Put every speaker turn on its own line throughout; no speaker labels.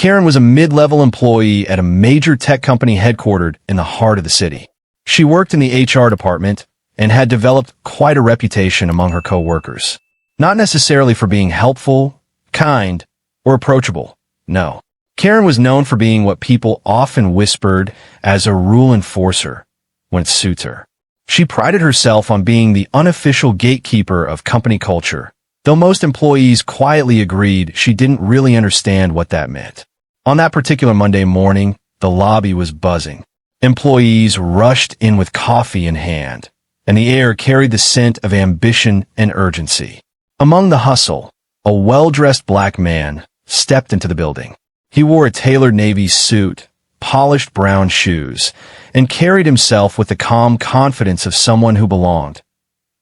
Karen was a mid-level employee at a major tech company headquartered in the heart of the city. She worked in the HR department and had developed quite a reputation among her co-workers. Not necessarily for being helpful, kind, or approachable. No. Karen was known for being what people often whispered as a rule enforcer when it suits her. She prided herself on being the unofficial gatekeeper of company culture, though most employees quietly agreed she didn't really understand what that meant. On that particular Monday morning, the lobby was buzzing. Employees rushed in with coffee in hand, and the air carried the scent of ambition and urgency. Among the hustle, a well-dressed black man stepped into the building. He wore a tailored navy suit, polished brown shoes, and carried himself with the calm confidence of someone who belonged.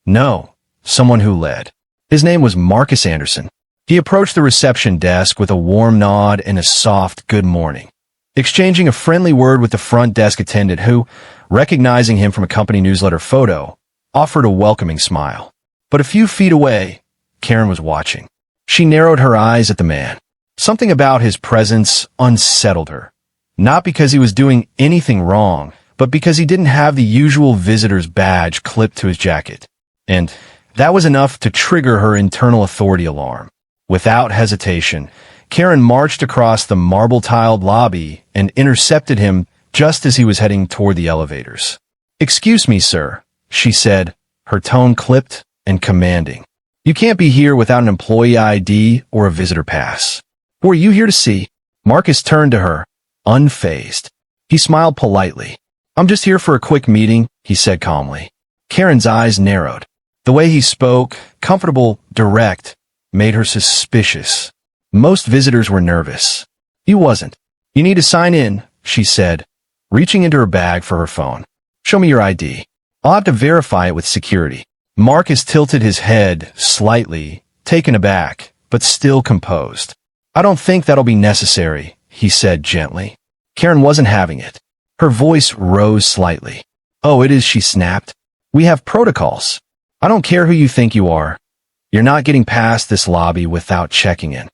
No, someone who led. His name was Marcus Anderson. He approached the reception desk with a warm nod and a soft good morning, exchanging a friendly word with the front desk attendant who, recognizing him from a company newsletter photo, offered a welcoming smile. But a few feet away, Karen was watching. She narrowed her eyes at the man. Something about his presence unsettled her. Not because he was doing anything wrong, but because he didn't have the usual visitor's badge clipped to his jacket. And that was enough to trigger her internal authority alarm. Without hesitation, Karen marched across the marble-tiled lobby and intercepted him just as he was heading toward the elevators. "Excuse me, sir," she said, her tone clipped and commanding. "You can't be here without an employee ID or a visitor pass. Who are you here to see?" Marcus turned to her, unfazed. He smiled politely. "I'm just here for a quick meeting," he said calmly. Karen's eyes narrowed. The way he spoke, comfortable, direct, made her suspicious. Most visitors were nervous. He wasn't. "You need to sign in," she said, reaching into her bag for her phone. "Show me your ID. I'll have to verify it with security." Marcus tilted his head slightly, taken aback, but still composed. "I don't think that'll be necessary," he said gently. Karen wasn't having it. Her voice rose slightly. "Oh, it is," she snapped. "We have protocols. I don't care who you think you are. You're not getting past this lobby without checking in."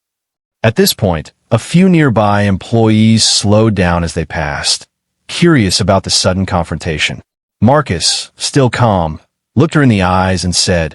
At this point, a few nearby employees slowed down as they passed, curious about the sudden confrontation. Marcus, still calm, looked her in the eyes and said,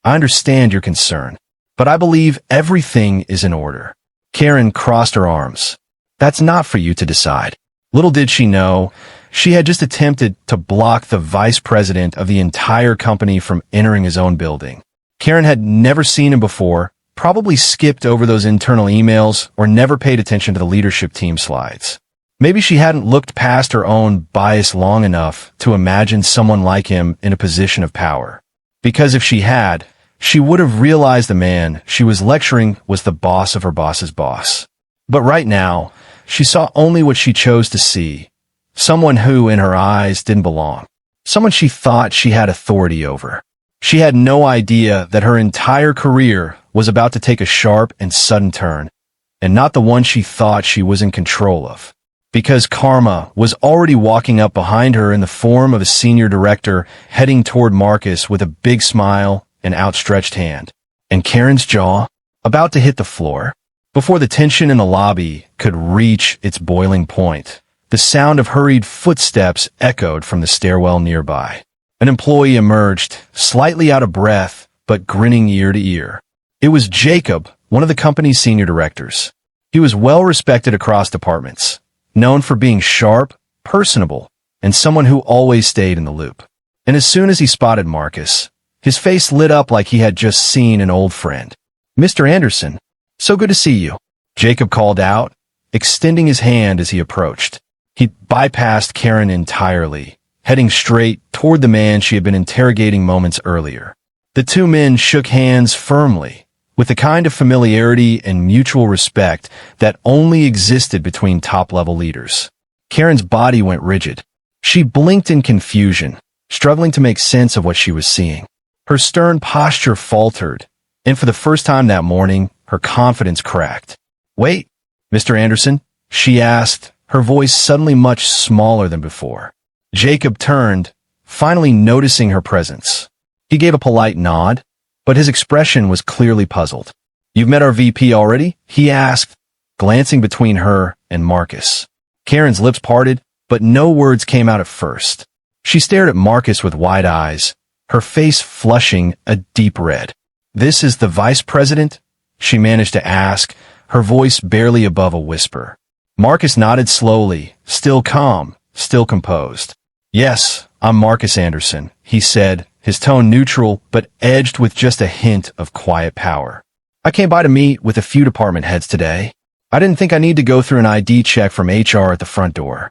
"I understand your concern, but I believe everything is in order." Karen crossed her arms. "That's not for you to decide." Little did she know, she had just attempted to block the vice president of the entire company from entering his own building. Karen had never seen him before, probably skipped over those internal emails, or never paid attention to the leadership team slides. Maybe she hadn't looked past her own bias long enough to imagine someone like him in a position of power. Because if she had, she would have realized the man she was lecturing was the boss of her boss's boss. But right now, she saw only what she chose to see. Someone who, in her eyes, didn't belong. Someone she thought she had authority over. She had no idea that her entire career was about to take a sharp and sudden turn, and not the one she thought she was in control of. Because karma was already walking up behind her in the form of a senior director heading toward Marcus with a big smile and outstretched hand. And Karen's jaw, about to hit the floor. Before the tension in the lobby could reach its boiling point, the sound of hurried footsteps echoed from the stairwell nearby. An employee emerged, slightly out of breath, but grinning ear to ear. It was Jacob, one of the company's senior directors. He was well respected across departments, known for being sharp, personable, and someone who always stayed in the loop. And as soon as he spotted Marcus, his face lit up like he had just seen an old friend. "Mr. Anderson, so good to see you," Jacob called out, extending his hand as he approached. He bypassed Karen entirely, heading straight toward the man she had been interrogating moments earlier. The two men shook hands firmly, with the kind of familiarity and mutual respect that only existed between top-level leaders. Karen's body went rigid. She blinked in confusion, struggling to make sense of what she was seeing. Her stern posture faltered, and for the first time that morning, her confidence cracked. "Wait, Mr. Anderson?" she asked, her voice suddenly much smaller than before. Jacob turned, finally noticing her presence. He gave a polite nod, but his expression was clearly puzzled. "You've met our VP already?" he asked, glancing between her and Marcus. Karen's lips parted, but no words came out at first. She stared at Marcus with wide eyes, her face flushing a deep red. "This is the vice president?" she managed to ask, her voice barely above a whisper. Marcus nodded slowly, still calm, still composed. "Yes, I'm Marcus Anderson," he said, his tone neutral but edged with just a hint of quiet power. "I came by to meet with a few department heads today. I didn't think I need to go through an ID check from HR at the front door."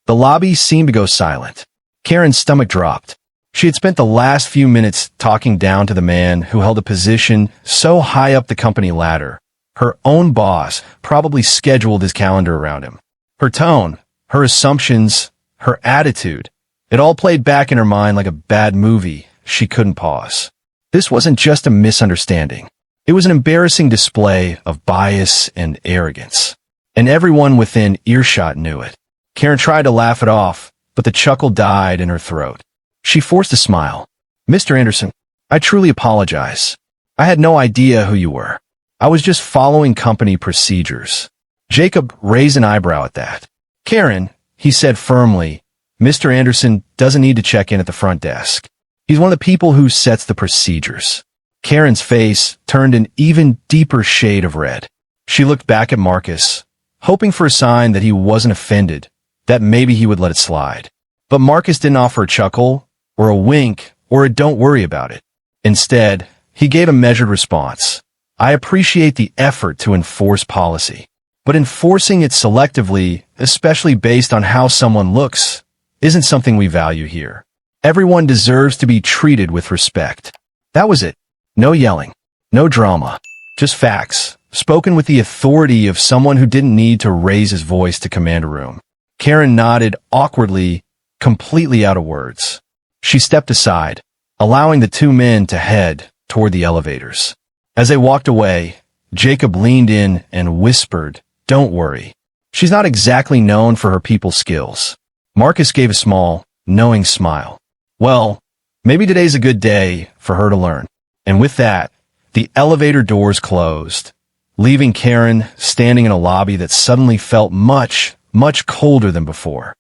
The lobby seemed to go silent. Karen's stomach dropped. She had spent the last few minutes talking down to the man who held a position so high up the company ladder. Her own boss probably scheduled his calendar around him. Her tone, her assumptions, her attitude, it all played back in her mind like a bad movie. She couldn't pause. This wasn't just a misunderstanding. It was an embarrassing display of bias and arrogance. And everyone within earshot knew it. Karen tried to laugh it off, but the chuckle died in her throat. She forced a smile. "Mr. Anderson, I truly apologize. I had no idea who you were. I was just following company procedures." Jacob raised an eyebrow at that. "Karen," he said firmly, "Mr. Anderson doesn't need to check in at the front desk. He's one of the people who sets the procedures." Karen's face turned an even deeper shade of red. She looked back at Marcus, hoping for a sign that he wasn't offended, that maybe he would let it slide. But Marcus didn't offer a chuckle, or a wink, or a "don't worry about it." Instead, he gave a measured response. "I appreciate the effort to enforce policy, but enforcing it selectively, especially based on how someone looks, isn't something we value here. Everyone deserves to be treated with respect." That was it. No yelling, no drama, just facts, spoken with the authority of someone who didn't need to raise his voice to command a room. Karen nodded awkwardly, completely out of words. She stepped aside, allowing the two men to head toward the elevators. As they walked away, Jacob leaned in and whispered, "Don't worry. She's not exactly known for her people skills." Marcus gave a small, knowing smile. "Well, maybe today's a good day for her to learn." And with that, the elevator doors closed, leaving Karen standing in a lobby that suddenly felt much, much colder than before.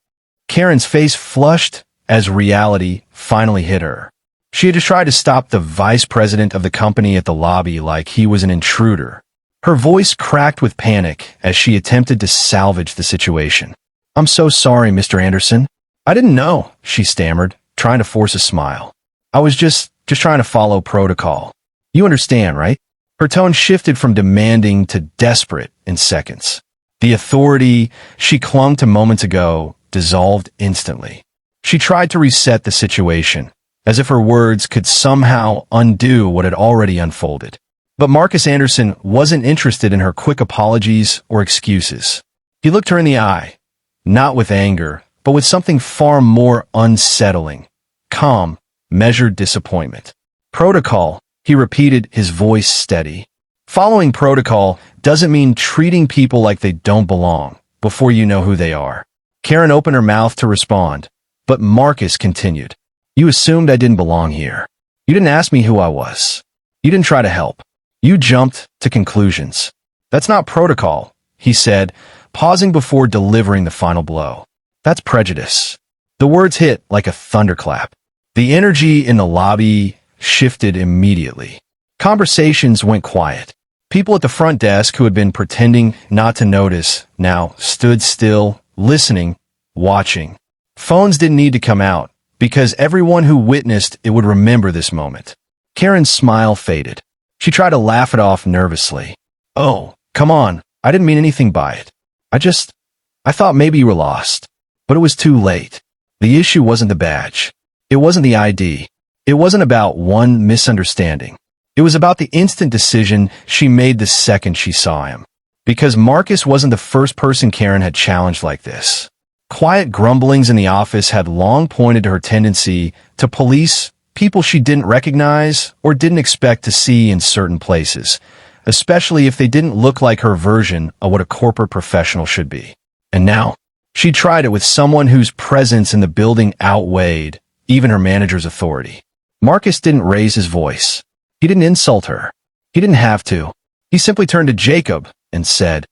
Karen's face flushed as reality finally hit her. She had tried to stop the vice president of the company at the lobby like he was an intruder. Her voice cracked with panic as she attempted to salvage the situation. "I'm so sorry, Mr. Anderson. I didn't know," she stammered, trying to force a smile. "I was just trying to follow protocol. You understand, right?" Her tone shifted from demanding to desperate in seconds. The authority she clung to moments ago dissolved instantly. She tried to reset the situation, as if her words could somehow undo what had already unfolded. But Marcus Anderson wasn't interested in her quick apologies or excuses. He looked her in the eye, not with anger, but with something far more unsettling. Calm, measured disappointment. "Protocol," he repeated, his voice steady. "Following protocol doesn't mean treating people like they don't belong before you know who they are." Karen opened her mouth to respond, but Marcus continued. "You assumed I didn't belong here. You didn't ask me who I was. You didn't try to help. You jumped to conclusions. That's not protocol," he said, pausing before delivering the final blow. "That's prejudice." The words hit like a thunderclap. The energy in the lobby shifted immediately. Conversations went quiet. People at the front desk who had been pretending not to notice now stood still, listening, watching. Phones didn't need to come out, because everyone who witnessed it would remember this moment. Karen's smile faded. She tried to laugh it off nervously. "Oh, come on, I didn't mean anything by it. I thought maybe you were lost." But it was too late. The issue wasn't the badge. It wasn't the ID. It wasn't about one misunderstanding. It was about the instant decision she made the second she saw him. Because Marcus wasn't the first person Karen had challenged like this. Quiet grumblings in the office had long pointed to her tendency to police people she didn't recognize or didn't expect to see in certain places, especially if they didn't look like her version of what a corporate professional should be. And now, she tried it with someone whose presence in the building outweighed even her manager's authority. Marcus didn't raise his voice. He didn't insult her. He didn't have to. He simply turned to Jacob and said,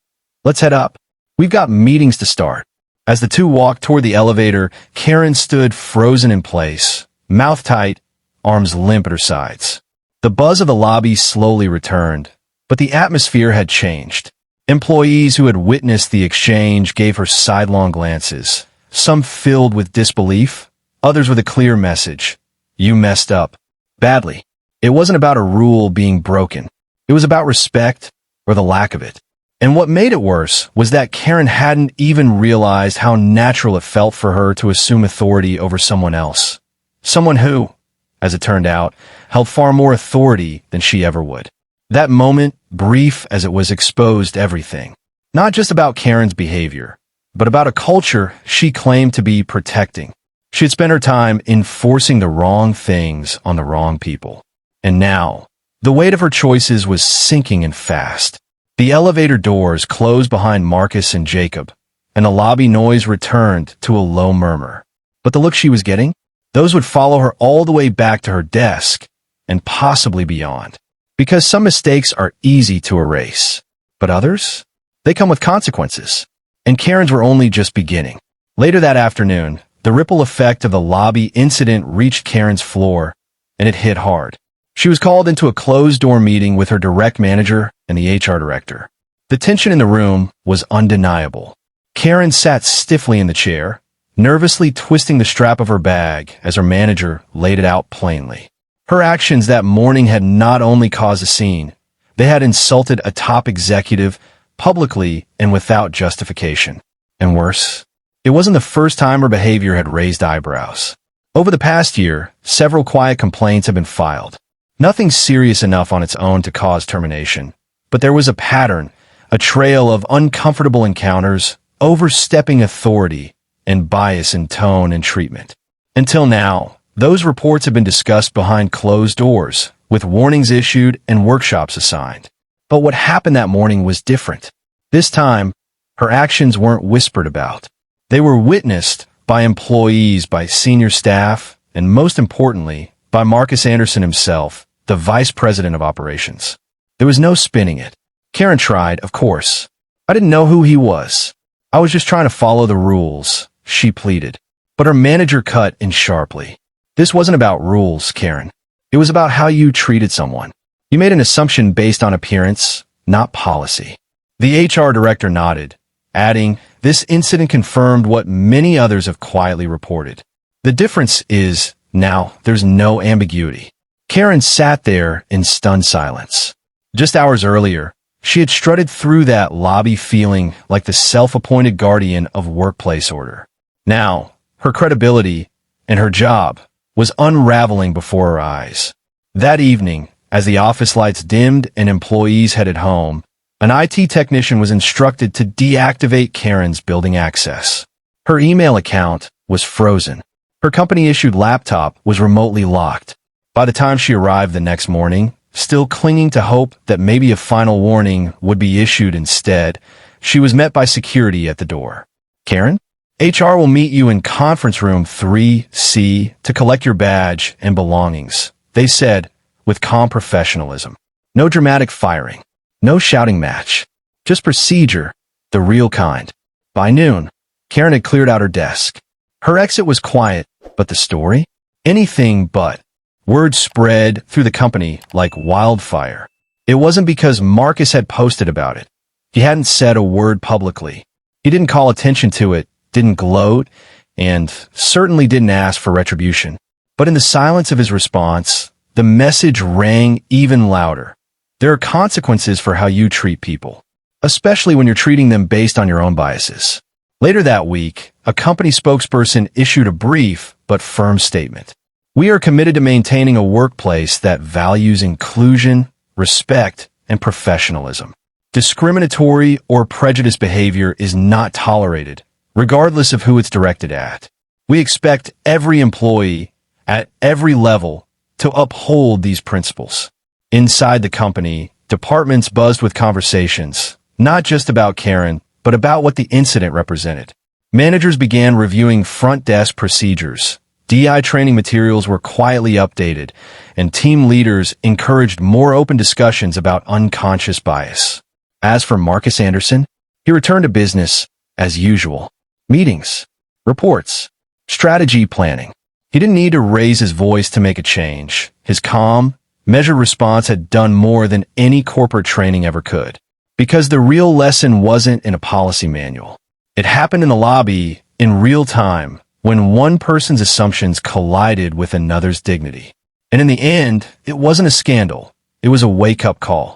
Let's head up. We've got meetings to start. As the two walked toward the elevator, Karen stood frozen in place, mouth tight, arms limp at her sides. The buzz of the lobby slowly returned, but the atmosphere had changed. Employees who had witnessed the exchange gave her sidelong glances, some filled with disbelief, others with a clear message. You messed up. Badly. It wasn't about a rule being broken. It was about respect, or the lack of it. And what made it worse was that Karen hadn't even realized how natural it felt for her to assume authority over someone else. Someone who, as it turned out, held far more authority than she ever would. That moment, brief as it was, exposed everything. Not just about Karen's behavior, but about a culture she claimed to be protecting. She had spent her time enforcing the wrong things on the wrong people. And now, the weight of her choices was sinking in fast. The elevator doors closed behind Marcus and Jacob, and the lobby noise returned to a low murmur. But the look she was getting, those would follow her all the way back to her desk, and possibly beyond. Because some mistakes are easy to erase, but others? They come with consequences. And Karen's were only just beginning. Later that afternoon, the ripple effect of the lobby incident reached Karen's floor, and it hit hard. She was called into a closed-door meeting with her direct manager and the HR director. The tension in the room was undeniable. Karen sat stiffly in the chair, nervously twisting the strap of her bag as her manager laid it out plainly. Her actions that morning had not only caused a scene, they had insulted a top executive publicly and without justification. And worse, it wasn't the first time her behavior had raised eyebrows. Over the past year, several quiet complaints have been filed. Nothing serious enough on its own to cause termination, but there was a pattern, a trail of uncomfortable encounters, overstepping authority, and bias in tone and treatment. Until now, those reports have been discussed behind closed doors, with warnings issued and workshops assigned. But what happened that morning was different. This time, her actions weren't whispered about. They were witnessed by employees, by senior staff, and most importantly, by Marcus Anderson himself, the vice president of operations. There was no spinning it. Karen tried, of course. I didn't know who he was. I was just trying to follow the rules, she pleaded. But her manager cut in sharply. This wasn't about rules, Karen. It was about how you treated someone. You made an assumption based on appearance, not policy. The HR director nodded, adding, this incident confirmed what many others have quietly reported. The difference is, now, there's no ambiguity. Karen sat there in stunned silence. Just hours earlier, she had strutted through that lobby feeling like the self-appointed guardian of workplace order. Now, her credibility and her job was unraveling before her eyes. That evening, as the office lights dimmed and employees headed home, an IT technician was instructed to deactivate Karen's building access. Her email account was frozen. Her company-issued laptop was remotely locked. By the time she arrived the next morning, still clinging to hope that maybe a final warning would be issued instead, she was met by security at the door. Karen? HR will meet you in conference room 3C to collect your badge and belongings, they said, with calm professionalism. No dramatic firing. No shouting match. Just procedure, the real kind. By noon, Karen had cleared out her desk. Her exit was quiet, but the story? Anything but. Word spread through the company like wildfire. It wasn't because Marcus had posted about it. He hadn't said a word publicly. He didn't call attention to it, didn't gloat, and certainly didn't ask for retribution. But in the silence of his response, the message rang even louder. There are consequences for how you treat people, especially when you're treating them based on your own biases. Later that week, a company spokesperson issued a brief but firm statement. We are committed to maintaining a workplace that values inclusion, respect, and professionalism. Discriminatory or prejudiced behavior is not tolerated, regardless of who it's directed at. We expect every employee, at every level, to uphold these principles. Inside the company, departments buzzed with conversations, not just about Karen, but about what the incident represented. Managers began reviewing front desk procedures. DI training materials were quietly updated, and team leaders encouraged more open discussions about unconscious bias. As for Marcus Anderson, He returned to business as usual. Meetings, reports, strategy planning. He didn't need to raise his voice to make a change. His calm, measured response had done more than any corporate training ever could. Because the real lesson wasn't in a policy manual. It happened in the lobby in real time when one person's assumptions collided with another's dignity. And in the end, it wasn't a scandal. It was a wake-up call.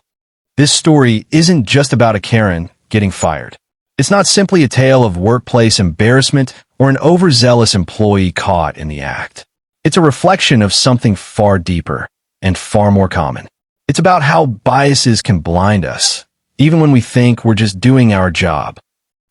This story isn't just about a Karen getting fired. It's not simply a tale of workplace embarrassment or an overzealous employee caught in the act. It's a reflection of something far deeper and far more common. It's about how biases can blind us, even when we think we're just doing our job.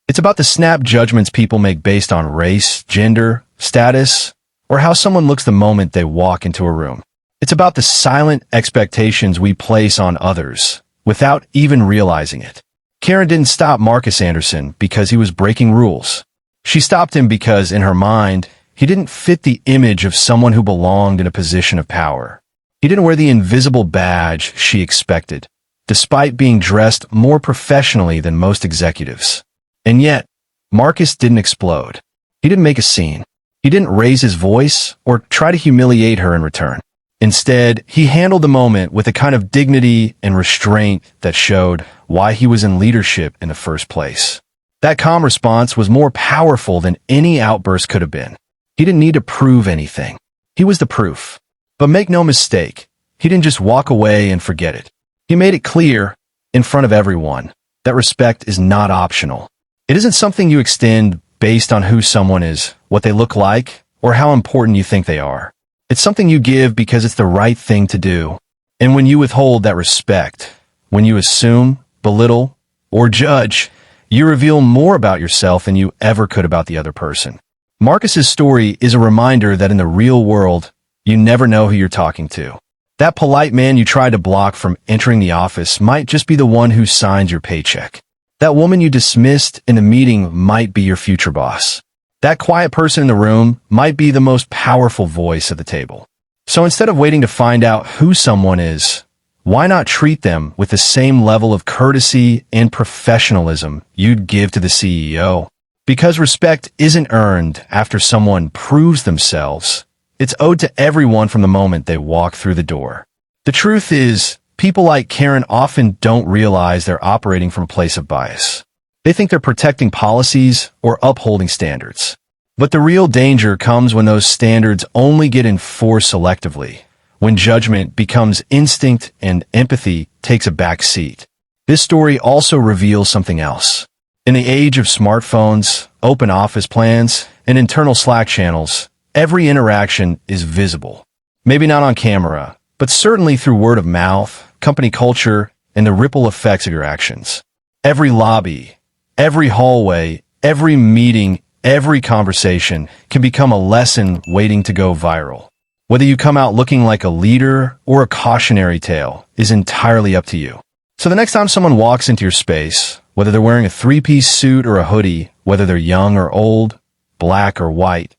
It's about the snap judgments people make based on race, gender, status, or how someone looks the moment they walk into a room. It's about the silent expectations we place on others without even realizing it. Karen didn't stop Marcus Anderson because he was breaking rules. She stopped him because, in her mind, he didn't fit the image of someone who belonged in a position of power. He didn't wear the invisible badge she expected, despite being dressed more professionally than most executives. And yet, Marcus didn't explode. He didn't make a scene. He didn't raise his voice or try to humiliate her in return. Instead, he handled the moment with a kind of dignity and restraint that showed why he was in leadership in the first place. That calm response was more powerful than any outburst could have been. He didn't need to prove anything. He was the proof. But make no mistake, he didn't just walk away and forget it. He made it clear, in front of everyone, that respect is not optional. It isn't something you extend based on who someone is, what they look like, or how important you think they are. It's something you give because it's the right thing to do. And when you withhold that respect, when you assume, belittle, or judge, you reveal more about yourself than you ever could about the other person. Marcus's story is a reminder that in the real world, you never know who you're talking to. That polite man you tried to block from entering the office might just be the one who signs your paycheck. That woman you dismissed in a meeting might be your future boss. That quiet person in the room might be the most powerful voice at the table. So instead of waiting to find out who someone is, why not treat them with the same level of courtesy and professionalism you'd give to the CEO? Because respect isn't earned after someone proves themselves. It's owed to everyone from the moment they walk through the door. The truth is, people like Karen often don't realize they're operating from a place of bias. They think they're protecting policies or upholding standards. But the real danger comes when those standards only get enforced selectively, when judgment becomes instinct and empathy takes a back seat. This story also reveals something else. In the age of smartphones, open office plans, and internal Slack channels, every interaction is visible. Maybe not on camera, but certainly through word of mouth, company culture, and the ripple effects of your actions. Every lobby, every hallway, every meeting, every conversation can become a lesson waiting to go viral. Whether you come out looking like a leader or a cautionary tale is entirely up to you. So the next time someone walks into your space, whether they're wearing a three-piece suit or a hoodie, whether they're young or old, black or white,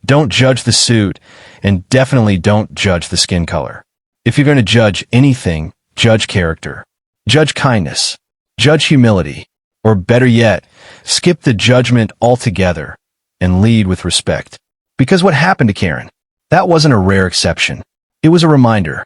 don't judge the suit, and definitely don't judge the skin color. If you're going to judge anything, judge character, judge kindness, judge humility, or better yet, skip the judgment altogether and lead with respect. Because what happened to Karen? That wasn't a rare exception. It was a reminder.